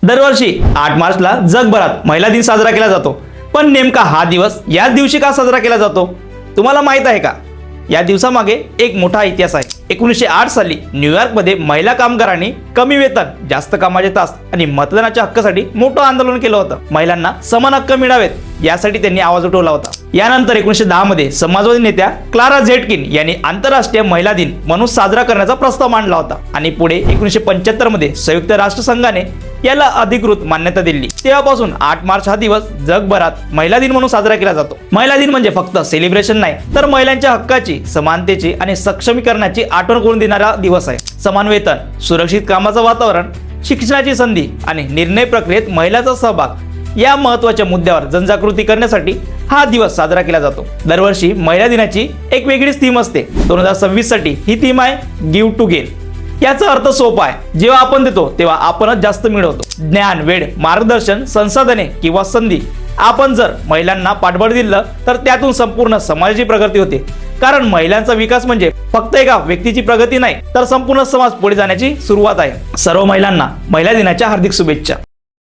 दरवर्षी 8 मार्चला जगभरात महिला दिन साजरा केला जातो, पण नेमका हा दिवस याच दिवशी का साजरा केला जातो तुम्हाला माहित आहे का? या दिवसामागे एक मोठा इतिहास आहे। 1908 साली न्यूयॉर्कमध्ये महिला कामगारांनी कमी वेतन, जास्त कामाचे तास आणि मतदानाच्या हक्कासाठी मोठं आंदोलन केलं होतं। महिलांना समान हक्क मिळावेत यासाठी त्यांनी आवाज उठवला होता। यानंतर 1910 मध्ये समाजवादी नेत्या क्लारा झेटकिन यांनी आंतरराष्ट्रीय महिला दिन म्हणून साजरा करण्याचा प्रस्ताव मांडला होता आणि पुढे 1975 मध्ये संयुक्त राष्ट्रसंघाने याला अधिकृत मान्यता दिली। तेव्हापासून 8 मार्च हा दिवस जगभरात महिला दिन म्हणून साजरा केला जातो। महिला दिन म्हणजे फक्त सेलिब्रेशन नाही, तर महिलांच्या हक्काची, समानतेची आणि सक्षमीकरणाची आठवण करून देणारा दिवस आहे। समान वेतन, सुरक्षित कामाचं वातावरण, शिक्षणाची संधी आणि निर्णय प्रक्रियेत महिलांचा सहभाग या महत्त्वाच्या मुद्द्यावर जनजागृती करण्यासाठी हा दिवस साजरा केला जातो। दरवर्षी महिला दिनाची एक वेगळीच थीम असते। 2026 साठी ही थीम आहे गिव्ह टू गेन। याचा अर्थ सोपा आहे, जेव्हा आपण देतो तेव्हा आपणच जास्त मिळवतो। ज्ञान, वेळ, मार्गदर्शन, संसाधने किंवा संधी आपण जर महिलांना पाठबळ दिलं तर त्यातून संपूर्ण समाजाची प्रगती होते। कारण महिलांचा विकास म्हणजे फक्त एका व्यक्तीची प्रगती नाही, तर संपूर्ण समाज पुढे जाण्याची सुरुवात आहे। सर्व महिलांना महिला दिनाच्या हार्दिक शुभेच्छा।